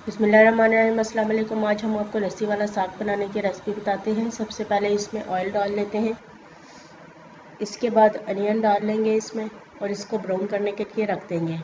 बिस्मिल्लाहिर्रहमानिर्रहीम। अस्सलाम वालेकुम। आज हम आपको लस्सी वाला साग बनाने की रेसिपी बताते हैं। सबसे पहले इसमें ऑयल डाल लेते हैं, इसके बाद अनियन डाल लेंगे इसमें और इसको ब्राउन करने के लिए रख देंगे।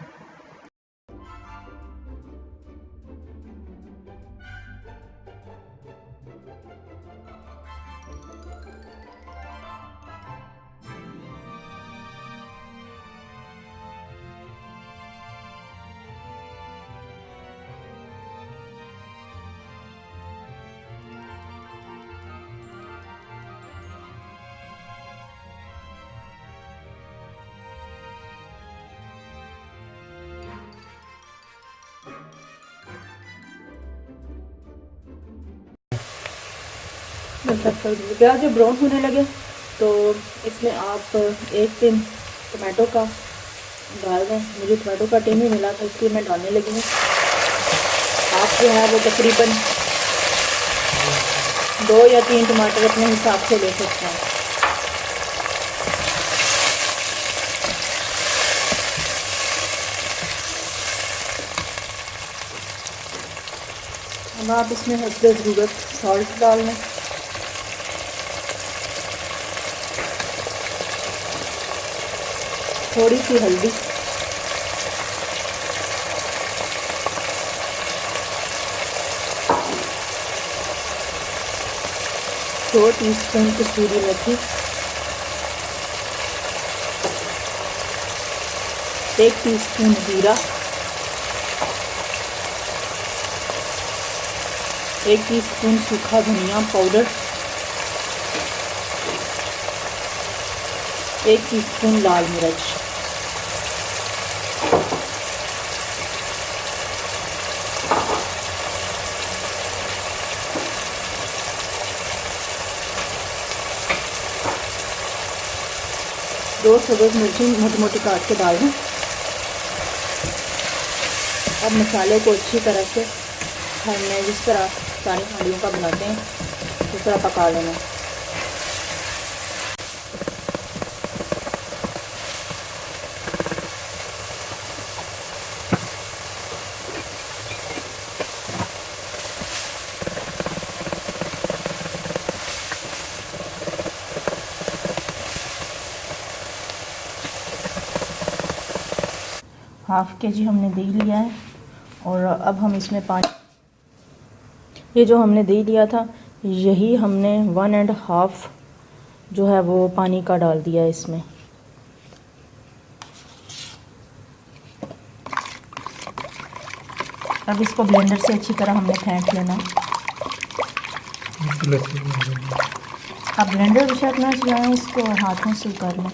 प्याज जब ब्राउन होने लगे तो इसमें आप एक टिन टमाटो का डाल दें। मुझे टमाटो का टिन ही मिला था इसलिए मैं डालने लगी हूँ। आप जो है वो तकरीबन 2 या 3 टमाटर अपने हिसाब से ले सकते हैं। अब आप इसमें हस्बे ज़रूरत सॉल्ट डाल लें। थोड़ी सी हल्दी, दो टीस्पून कसूरी मेथी, 1 टीस्पून जीरा, 1 टीस्पून सूखा धनिया पाउडर, 1 टीस्पून लाल मिर्च, दो सब्ज़ मिर्ची मोटी मोटी काट के डाल दें। अब मसाले को अच्छी तरह से हमने जिस तरह सारी हांडियों का बनाते हैं उस तरह पका लेना। हाफ़ के-जी हमने दही लिया है और अब हम इसमें पानी, ये जो हमने दही लिया था यही हमने 1.5 जो है वो पानी का डाल दिया है इसमें। अब इसको ब्लेंडर से अच्छी तरह हमने फेंट लेना। अब ब्लेंडर बेशक ना चलाएं, इसको हाथों से कर लें।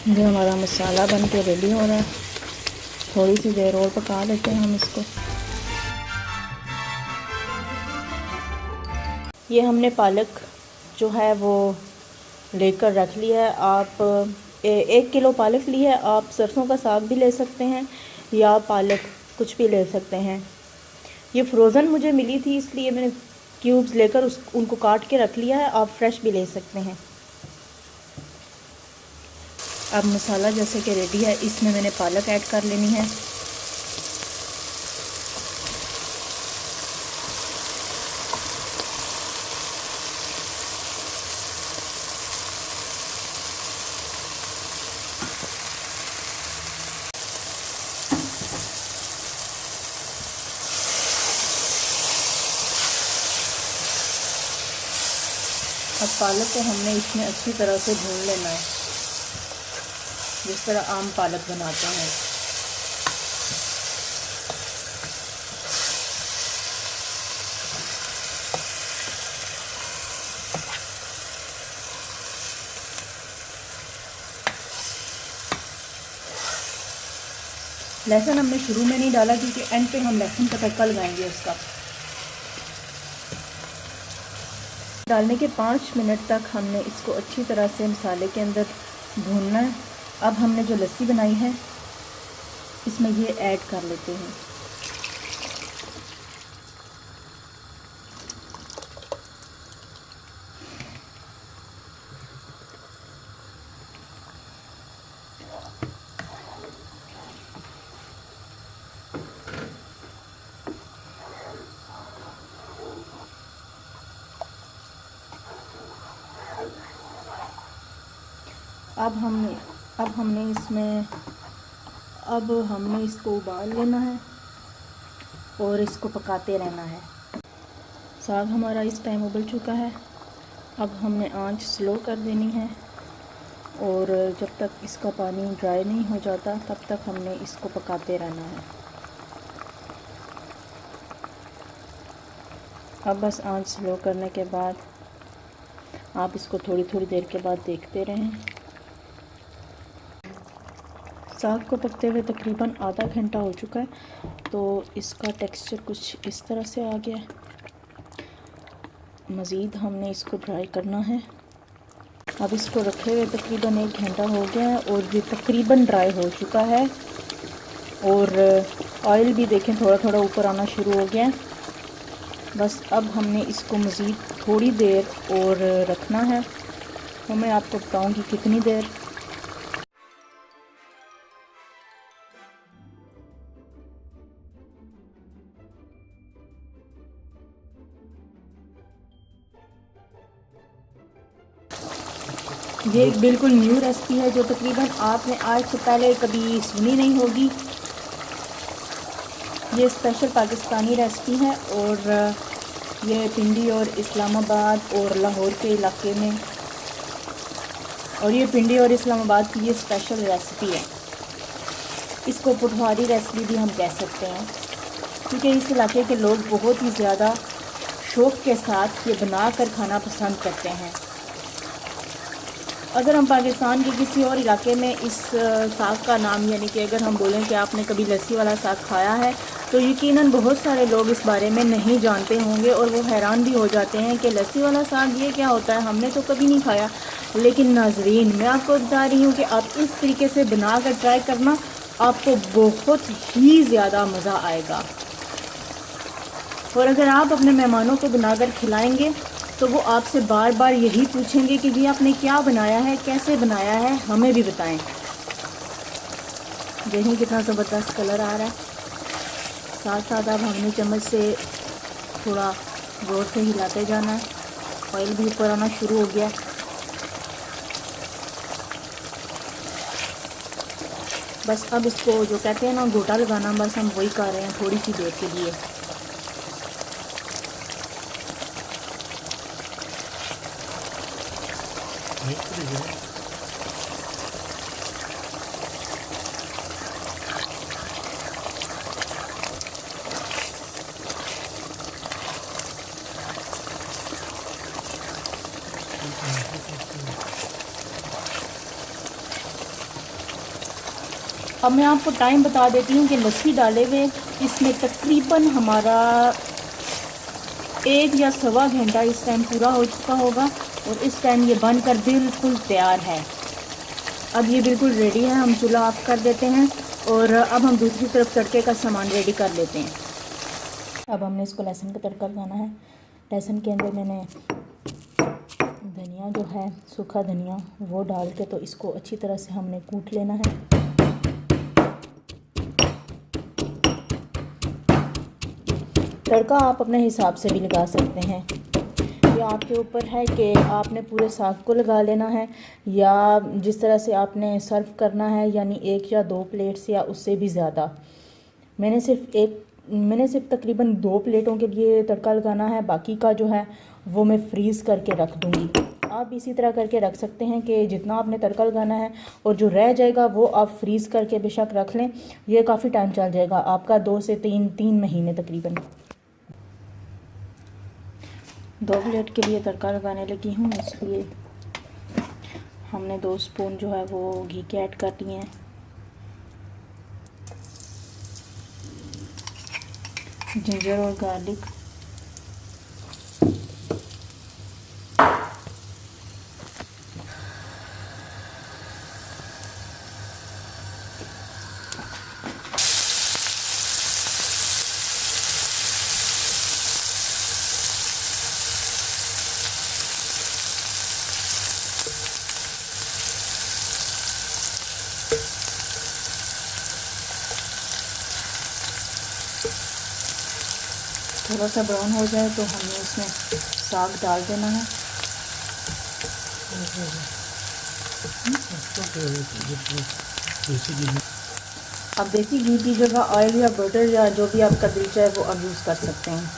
जो हमारा मसाला बन के रेडी हो रहा है, थोड़ी सी देर और पका लेते हैं हम इसको। ये हमने पालक जो है वो लेकर रख लिया है। आप 1 किलो पालक ली है। आप सरसों का साग भी ले सकते हैं या पालक कुछ भी ले सकते हैं। ये फ्रोज़न मुझे मिली थी इसलिए मैंने क्यूब्स लेकर उनको काट के रख लिया है। आप फ्रेश भी ले सकते हैं। अब मसाला जैसे कि रेडी है, इसमें मैंने पालक ऐड कर लेनी है। अब पालक को हमने इसमें अच्छी तरह से भून लेना है, जिस तरह आम पालक बनाते हैं। लहसुन हमने शुरू में नहीं डाला क्योंकि एंड पे हम लहसुन का तड़का लगाएंगे उसका। डालने के 5 मिनट तक हमने इसको अच्छी तरह से मसाले के अंदर भूनना है। अब हमने जो लस्सी बनाई है इसमें ये ऐड कर लेते हैं। अब हमने इसको उबाल लेना है और इसको पकाते रहना है। साग हमारा इस टाइम उबल चुका है। अब हमने आंच स्लो कर देनी है और जब तक इसका पानी ड्राई नहीं हो जाता तब तक हमने इसको पकाते रहना है। अब बस आंच स्लो करने के बाद आप इसको थोड़ी थोड़ी देर के बाद देखते रहें। साग को पकते हुए तकरीबन आधा घंटा हो चुका है, तो इसका टेक्सचर कुछ इस तरह से आ गया है। मज़ीद हमने इसको ड्राई करना है। अब इसको रखे हुए तकरीबन 1 घंटा हो गया है और ये तकरीबन ड्राई हो चुका है और ऑयल भी देखें थोड़ा थोड़ा ऊपर आना शुरू हो गया है। बस अब हमने इसको मज़ीद थोड़ी देर और रखना है, तो मैं आपको बताऊंगी कितनी देर। ये एक बिल्कुल न्यू रेसिपी है जो तकरीबन आपने आज से पहले कभी सुनी नहीं होगी। ये स्पेशल पाकिस्तानी रेसिपी है और ये पिंडी और इस्लामाबाद और लाहौर के इलाके में, और ये पिंडी और इस्लामाबाद की ये स्पेशल रेसिपी है। इसको पुठवारी रेसिपी भी हम कह सकते हैं, क्योंकि इस इलाके के लोग बहुत ही ज़्यादा शौक़ के साथ ये बना कर खाना पसंद करते हैं। अगर हम पाकिस्तान के किसी और इलाके में इस साग का नाम, यानी कि अगर हम बोलें कि आपने कभी लस्सी वाला साग खाया है, तो यकीनन बहुत सारे लोग इस बारे में नहीं जानते होंगे और वो हैरान भी हो जाते हैं कि लस्सी वाला साग ये क्या होता है, हमने तो कभी नहीं खाया। लेकिन नाजरीन, मैं आपको बता रही हूँ कि आप इस तरीके से बना कर ट्राई करना, आपको बहुत ही ज़्यादा मज़ा आएगा। और अगर आप अपने मेहमानों को बनाकर खिलाएँगे तो वो आपसे बार बार यही पूछेंगे कि जी आपने क्या बनाया है, कैसे बनाया है, हमें भी बताएं। देखिए कितना ज़बरदस्त कलर आ रहा है। साथ साथ अब हमने चम्मच से थोड़ा ज़ोर से हिलाते जाना है। ऑयल भी ऊपर आना शुरू हो गया। बस अब इसको जो कहते हैं ना गोटा लगाना, बस हम वही कर रहे हैं थोड़ी सी देर के लिए। अब मैं आपको टाइम बता देती हूँ कि लस्सी डाले हुए इसमें तकरीबन हमारा 1 या सवा घंटा इस टाइम पूरा हो चुका होगा और इस टाइम ये बनकर बिल्कुल तैयार है। अब ये बिल्कुल रेडी है। हम चूल्हा ऑफ कर देते हैं और अब हम दूसरी तरफ तड़के का सामान रेडी कर लेते हैं। अब हमने इसको लहसुन का तड़का लगाना है। लहसुन के अंदर मैंने धनिया जो है, सूखा धनिया, वो डाल के तो इसको अच्छी तरह से हमने कूट लेना है। तड़का आप अपने हिसाब से भी लगा सकते हैं, ये आपके ऊपर है कि आपने पूरे साग को लगा लेना है या जिस तरह से आपने सर्व करना है, यानी 1 या 2 प्लेट्स या उससे भी ज़्यादा। मैंने सिर्फ तकरीबन 2 प्लेटों के लिए तड़का लगाना है, बाकी का जो है वो मैं फ्रीज़ करके रख दूँगी। आप इसी तरह करके रख सकते हैं कि जितना आपने तड़का लगाना है और जो रह जाएगा वो आप फ्रीज़ करके बेशक रख लें। ये काफ़ी टाइम चल जाएगा आपका, 2 से 3 महीने तकरीबन। 2 प्लेट के लिए तड़का लगाने लगी हूँ, इसलिए हमने 2 स्पून जो है वो घी के ऐड कर दिए हैं। जिंजर और गार्लिक, थोड़ा सा ब्राउन हो जाए तो हमें इसमें साग डाल देना है। आप देसी घी की जगह ऑयल या बटर या जो भी आपका दिल चाहे वो आप यूज़ कर सकते हैं।